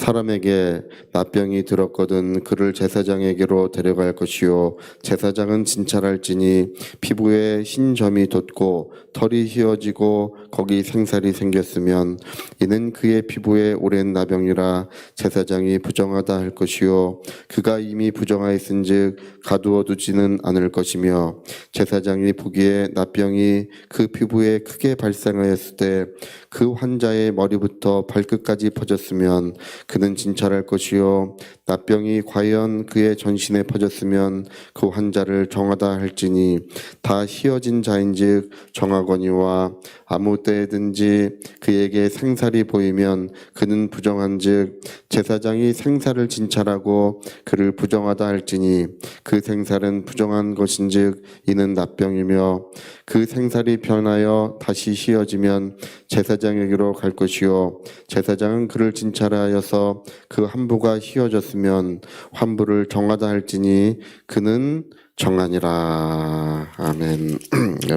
사람에게 납병이 들었거든 그를 제사장에게로 데려갈 것이요 제사장은 진찰할지니 피부에 흰 점이 돋고 털이 휘어지고 거기 생살이 생겼으면 이는 그의 피부에 오랜 나병이라 제사장이 부정하다 할 것이요 그가 이미 부정하였은즉 가두어 두지는 않을 것이며 제사장이 보기에 나병이 그 피부에 크게 발생하였을 때 그 환자의 머리부터 발끝까지 퍼졌으면 그는 진찰할 것이요 나병이 과연 그의 전신에 퍼졌으면 그 환자를 정하다 할지니 다 휘어진 자인즉 정하거니와 아무 때든지 그에게 생살이 보이면 그는 부정한즉 제사장이 생살을 진찰하고 그를 부정하다 할지니 그 생살은 부정한 것인즉 이는 나병이며 그 생살이 변하여 다시 휘어지면 제사장에게로 갈 것이요 제사장은 그를 진찰하여서 그 환부가 휘어졌으면 환부를 정하다 할지니 그는 정하니라. 아멘.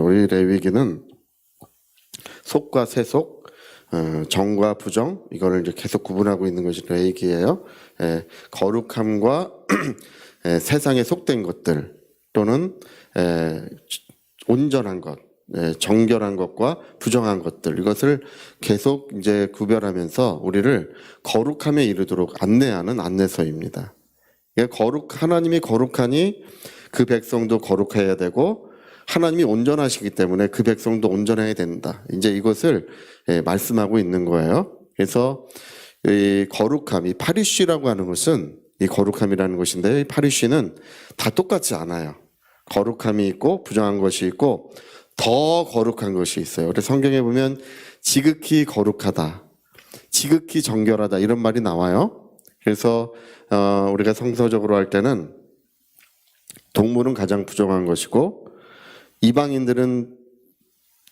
우리 레위기는 속과 세속, 정과 부정 이거를 이제 계속 구분하고 있는 것이 레위기예요. 거룩함과 세상에 속된 것들 또는 온전한 것, 정결한 것과 부정한 것들 이것을 계속 이제 구별하면서 우리를 거룩함에 이르도록 안내하는 안내서입니다. 하나님이 거룩하니 그 백성도 거룩해야 되고 하나님이 온전하시기 때문에 그 백성도 온전해야 된다. 이제 이것을 말씀하고 있는 거예요. 그래서 이 거룩함, 이 파리쉬라고 하는 것은 이 거룩함이라는 것인데 이 파리쉬는 다 똑같지 않아요. 거룩함이 있고 부정한 것이 있고 더 거룩한 것이 있어요. 그래서 성경에 보면 지극히 거룩하다, 지극히 정결하다 이런 말이 나와요. 그래서 우리가 성서적으로 할 때는 동물은 가장 부정한 것이고 이방인들은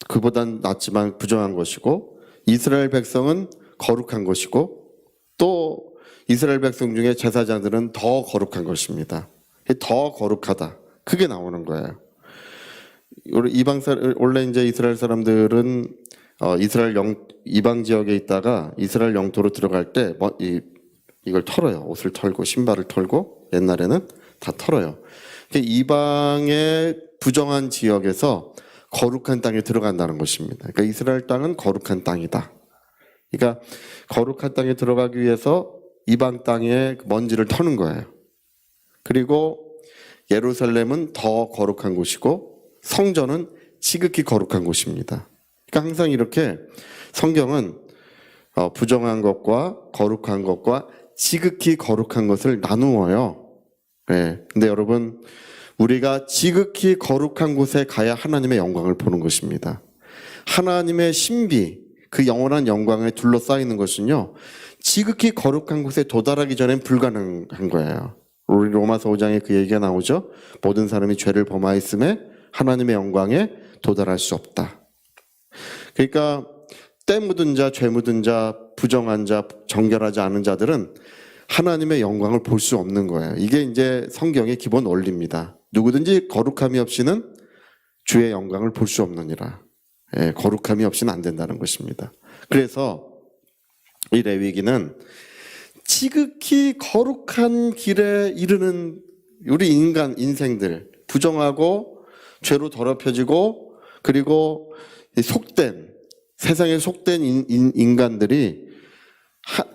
그보단 낫지만 부정한 것이고 이스라엘 백성은 거룩한 것이고 또 이스라엘 백성 중에 제사장들은 더 거룩한 것입니다. 더 거룩하다. 그게 나오는 거예요. 원래 이제 이스라엘 사람들은 이방 지역에 있다가 이스라엘 영토로 들어갈 때 이걸 털어요. 옷을 털고 신발을 털고 옛날에는 다 털어요. 이방의 부정한 지역에서 거룩한 땅에 들어간다는 것입니다. 그러니까 이스라엘 땅은 거룩한 땅이다. 그러니까 거룩한 땅에 들어가기 위해서 이방 땅에 먼지를 터는 거예요. 그리고 예루살렘은 더 거룩한 곳이고 성전은 지극히 거룩한 곳입니다. 그러니까 항상 이렇게 성경은 부정한 것과 거룩한 것과 지극히 거룩한 것을 나누어요. 근데 여러분 우리가 지극히 거룩한 곳에 가야 하나님의 영광을 보는 것입니다. 하나님의 신비, 그 영원한 영광에 둘러싸이는 것은요 지극히 거룩한 곳에 도달하기 전엔 불가능한 거예요. 우리 로마서 5장에 그 얘기가 나오죠. 모든 사람이 죄를 범하였음에 하나님의 영광에 도달할 수 없다. 그러니까 때 묻은 자, 죄 묻은 자, 부정한 자, 정결하지 않은 자들은 하나님의 영광을 볼 수 없는 거예요. 이게 이제 성경의 기본 원리입니다. 누구든지 거룩함이 없이는 주의 영광을 볼 수 없느니라. 거룩함이 없이는 안 된다는 것입니다. 그래서 이 레위기는 지극히 거룩한 길에 이르는 우리 인생들, 부정하고 죄로 더럽혀지고 그리고 세상에 속된 인간들이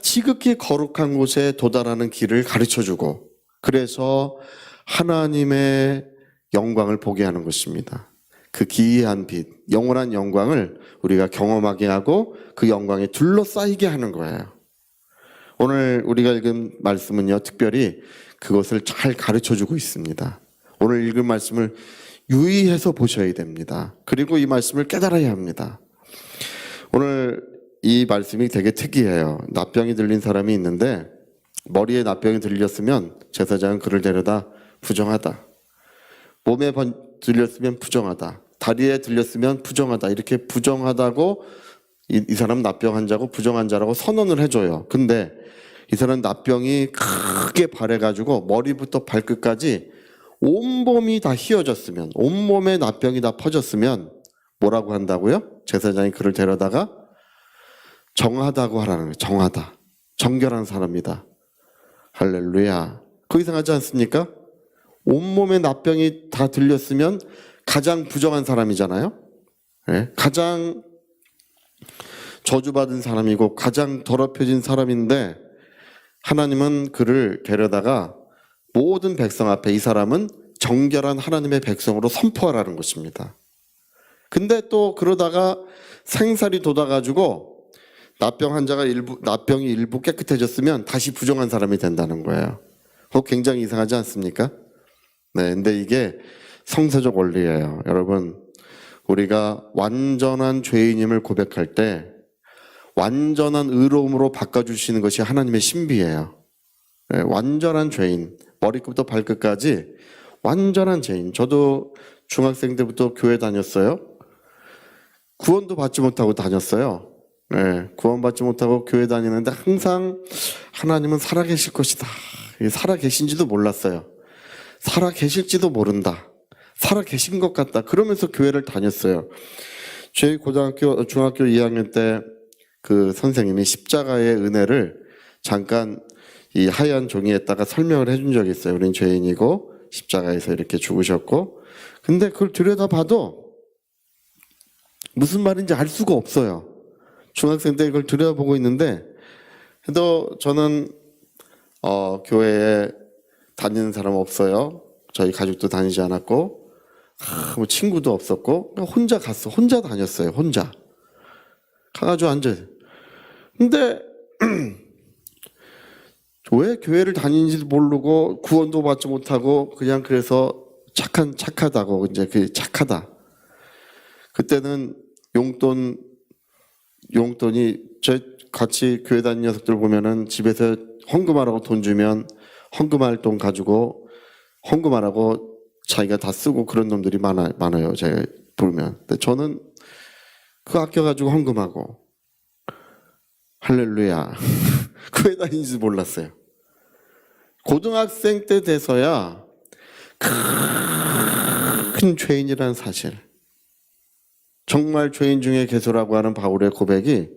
지극히 거룩한 곳에 도달하는 길을 가르쳐주고 그래서 하나님의 영광을 보게 하는 것입니다. 그 기이한 빛, 영원한 영광을 우리가 경험하게 하고 그 영광에 둘러싸이게 하는 거예요. 오늘 우리가 읽은 말씀은요 특별히 그것을 잘 가르쳐주고 있습니다. 오늘 읽은 말씀을 유의해서 보셔야 됩니다. 그리고 이 말씀을 깨달아야 합니다. 오늘 이 말씀이 되게 특이해요. 납병이 들린 사람이 있는데 머리에 납병이 들렸으면 제사장은 그를 데려다 부정하다. 몸에 들렸으면 부정하다. 다리에 들렸으면 부정하다. 이렇게 부정하다고 이 사람 납병 환자고 부정한 자라고 선언을 해줘요. 근데 이 사람 납병이 크게 발해가지고 머리부터 발끝까지 온몸이 다 휘어졌으면 온몸에 납병이 다 퍼졌으면 뭐라고 한다고요? 제사장이 그를 데려다가 정하다고 하라는 거예요. 정하다. 정결한 사람이다. 할렐루야. 그 이상하지 않습니까? 온몸에 납병이 다 들렸으면 가장 부정한 사람이잖아요. 네? 가장 저주받은 사람이고 가장 더럽혀진 사람인데 하나님은 그를 데려다가 모든 백성 앞에 이 사람은 정결한 하나님의 백성으로 선포하라는 것입니다. 근데 또 그러다가 생살이 돋아가지고 납병이 일부 깨끗해졌으면 다시 부정한 사람이 된다는 거예요. 그거 굉장히 이상하지 않습니까? 네, 근데 이게 성서적 원리예요. 여러분, 우리가 완전한 죄인임을 고백할 때 완전한 의로움으로 바꿔주시는 것이 하나님의 신비예요. 네, 완전한 죄인, 머리끝부터 발끝까지 완전한 죄인. 저도 중학생 때부터 교회 다녔어요. 구원도 받지 못하고 다녔어요. 네, 구원받지 못하고 교회 다니는데 항상 하나님은 살아계실 것이다. 살아계신지도 몰랐어요. 살아계실지도 모른다. 살아계신 것 같다. 그러면서 교회를 다녔어요. 저희 중학교 2학년 때 그 선생님이 십자가의 은혜를 잠깐 이 하얀 종이에다가 설명을 해준 적이 있어요. 우린 죄인이고 십자가에서 이렇게 죽으셨고, 근데 그걸 들여다봐도 무슨 말인지 알 수가 없어요. 중학생 때 이걸 들여다보고 있는데, 그래도 저는 교회에 다니는 사람 없어요. 저희 가족도 다니지 않았고, 뭐 친구도 없었고, 혼자 갔어. 혼자 다녔어요. 혼자 가가지고 앉아요. 근데 왜 교회를 다니는지도 모르고 구원도 받지 못하고 그냥 그래서 착하다고 이제 그 착하다. 그때는 용돈이 저 같이 교회 다니는 녀석들 보면은 집에서 헌금하라고 돈 주면 헌금할 돈 가지고 헌금하라고 자기가 다 쓰고 그런 놈들이 많아요. 제가 보면. 근데 저는 그거 아껴가지고 헌금하고. 할렐루야. 교회 다니는지 몰랐어요. 고등학생 때 돼서야 큰 죄인이라는 사실, 정말 죄인 중에 개소라고 하는 바울의 고백이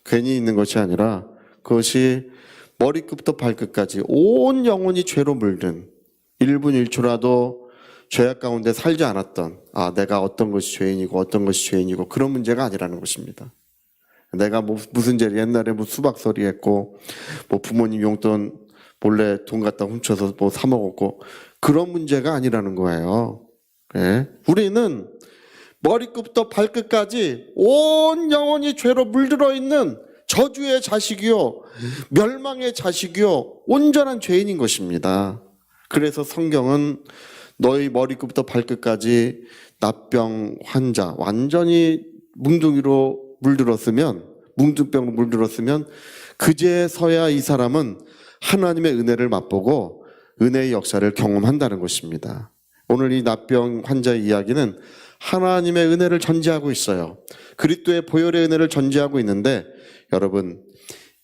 괜히 있는 것이 아니라 그것이 머리끝부터 발끝까지 온 영혼이 죄로 물든 1분 1초라도 죄악 가운데 살지 않았던, 내가 어떤 것이 죄인이고 어떤 것이 죄인이고 그런 문제가 아니라는 것입니다. 내가 무슨 죄를 옛날에 수박서리 했고 부모님 용돈 몰래 돈 갖다 훔쳐서 사 먹었고 그런 문제가 아니라는 거예요. 네? 우리는 머리끝부터 발끝까지 온 영혼이 죄로 물들어 있는 저주의 자식이요, 멸망의 자식이요, 온전한 죄인인 것입니다. 그래서 성경은 너희 머리끝부터 발끝까지 납병 환자, 완전히 뭉둥이로 뭉둥병으로 물들었으면 그제서야 이 사람은 하나님의 은혜를 맛보고 은혜의 역사를 경험한다는 것입니다. 오늘 이 납병 환자의 이야기는 하나님의 은혜를 전제하고 있어요. 그리스도의 보혈의 은혜를 전제하고 있는데, 여러분,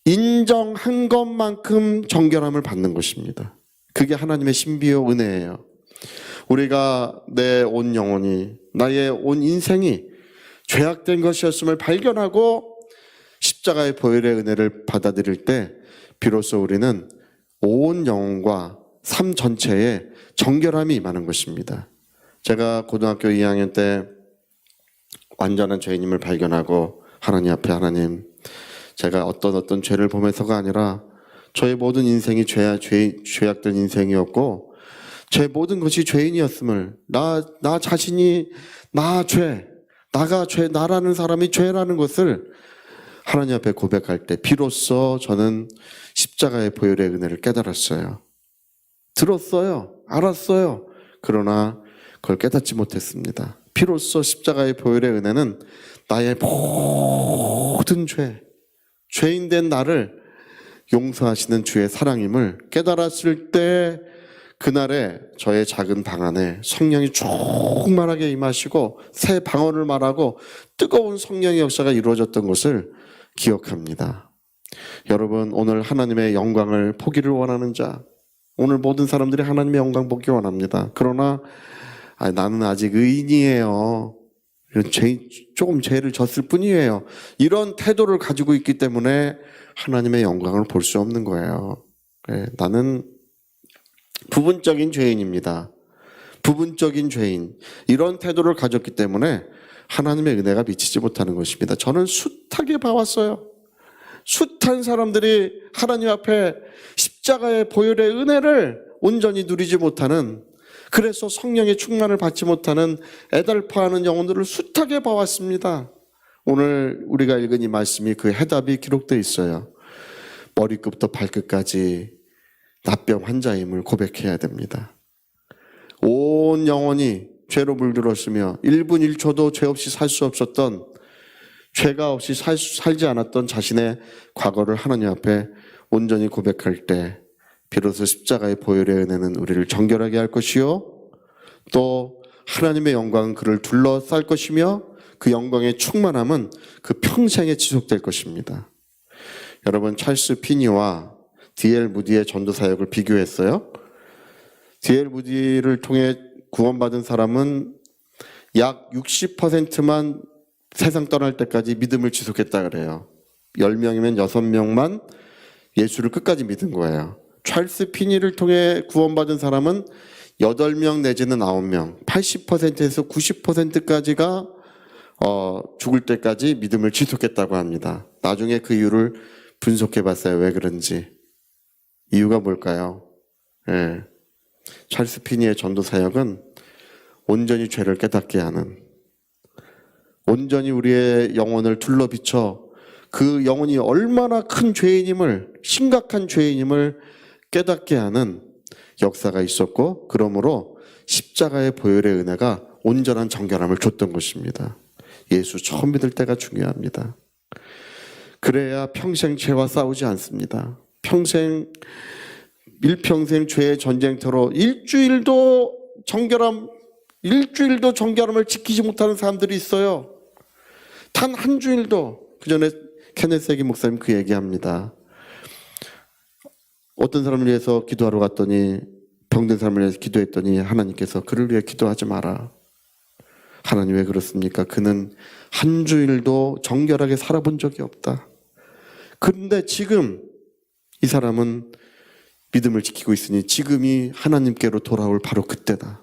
인정한 것만큼 정결함을 받는 것입니다. 그게 하나님의 신비요 은혜예요. 우리가 내 온 영혼이, 나의 온 인생이 죄악된 것이었음을 발견하고 십자가의 보혈의 은혜를 받아들일 때 비로소 우리는 온 영혼과 삶 전체에 정결함이 임하는 것입니다. 제가 고등학교 2학년 때 완전한 죄인임을 발견하고 하나님 앞에, 하나님, 제가 어떤 죄를 범해서가 아니라 저의 모든 인생이 죄악된 인생이었고 제 모든 것이 죄인이었음을, 나 자신이 나라는 사람이 죄라는 것을 하나님 앞에 고백할 때 비로소 저는 십자가의 보혈의 은혜를 깨달았어요. 들었어요. 알았어요. 그러나 그걸 깨닫지 못했습니다. 비로소 십자가의 보혈의 은혜는 나의 모든 죄인된 나를 용서하시는 주의 사랑임을 깨달았을 때, 그날에 저의 작은 방 안에 성령이 충만하게 임하시고 새 방언을 말하고 뜨거운 성령의 역사가 이루어졌던 것을 기억합니다. 여러분, 오늘 하나님의 영광을 보기를 원하는 자, 오늘 모든 사람들이 하나님의 영광 보기 원합니다. 그러나 나는 아직 의인이에요. 조금 죄를 졌을 뿐이에요. 이런 태도를 가지고 있기 때문에 하나님의 영광을 볼 수 없는 거예요. 나는 부분적인 죄인입니다. 부분적인 죄인. 이런 태도를 가졌기 때문에 하나님의 은혜가 미치지 못하는 것입니다. 저는 숱하게 봐왔어요. 숱한 사람들이 하나님 앞에 십자가의 보혈의 은혜를 온전히 누리지 못하는, 그래서 성령의 충만을 받지 못하는 애달파하는 영혼들을 숱하게 봐왔습니다. 오늘 우리가 읽은 이 말씀이 그 해답이 기록되어 있어요. 머리끝부터 발끝까지 납병 환자임을 고백해야 됩니다. 온 영혼이 죄로 물들었으며 1분 1초도 죄 없이 살 수 없었던, 죄가 없이 살지 않았던 자신의 과거를 하나님 앞에 온전히 고백할 때 비로소 십자가의 보혈의 은혜는 우리를 정결하게 할 것이요, 또 하나님의 영광은 그를 둘러쌀 것이며 그 영광의 충만함은 그 평생에 지속될 것입니다. 여러분, 찰스 피니와 D.L. 무디의 전도 사역을 비교했어요. D.L. 무디를 통해 구원받은 사람은 약 60%만 세상 떠날 때까지 믿음을 지속했다 그래요. 10명이면 6명만 예수를 끝까지 믿은 거예요. 찰스 피니를 통해 구원받은 사람은 8명 내지는 9명, 80%에서 90%까지가 죽을 때까지 믿음을 지속했다고 합니다. 나중에 그 이유를 분석해 봤어요. 왜 그런지. 이유가 뭘까요? 찰스 피니의 전도 사역은 온전히 죄를 깨닫게 하는, 온전히 우리의 영혼을 둘러비쳐 그 영혼이 얼마나 큰 죄인임을, 심각한 죄인임을 깨닫게 하는 역사가 있었고, 그러므로 십자가의 보혈의 은혜가 온전한 정결함을 줬던 것입니다. 예수 처음 믿을 때가 중요합니다. 그래야 평생 죄와 싸우지 않습니다. 일평생 죄의 전쟁터로 일주일도 정결함을 지키지 못하는 사람들이 있어요. 단 한 주일도. 그 전에 케네스 해기 목사님 그 얘기합니다. 어떤 사람을 위해서 기도하러 갔더니, 병든 사람을 위해서 기도했더니 하나님께서 그를 위해 기도하지 마라. 하나님 왜 그렇습니까? 그는 한 주일도 정결하게 살아본 적이 없다. 그런데 지금 이 사람은 믿음을 지키고 있으니 지금이 하나님께로 돌아올 바로 그때다.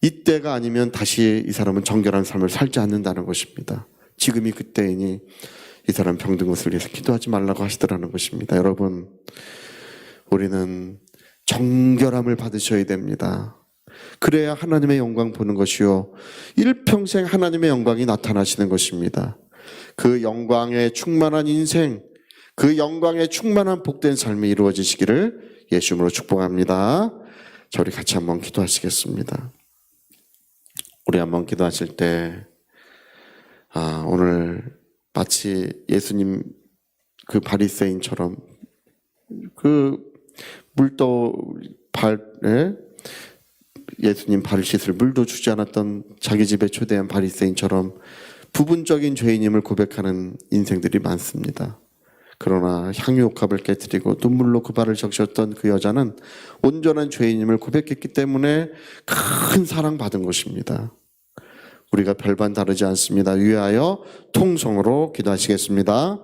이때가 아니면 다시 이 사람은 정결한 삶을 살지 않는다는 것입니다. 지금이 그때이니 이 사람 병든 것을 위해서 기도하지 말라고 하시더라는 것입니다. 여러분, 우리는 정결함을 받으셔야 됩니다. 그래야 하나님의 영광 보는 것이요, 일평생 하나님의 영광이 나타나시는 것입니다. 그 영광에 충만한 인생, 그 영광에 충만한 복된 삶이 이루어지시기를 예수님으로 축복합니다. 자, 우리 같이 한번 기도하시겠습니다. 우리 한번 기도하실 때, 오늘 마치 예수님 그 바리새인처럼 그 물도 발에 예수님 발을 씻을 물도 주지 않았던 자기 집에 초대한 바리새인처럼 부분적인 죄인임을 고백하는 인생들이 많습니다. 그러나 향유옥합을 깨뜨리고 눈물로 그 발을 적셨던 그 여자는 온전한 죄인임을 고백했기 때문에 큰 사랑받은 것입니다. 우리가 별반 다르지 않습니다. 위하여 통성으로 기도하시겠습니다.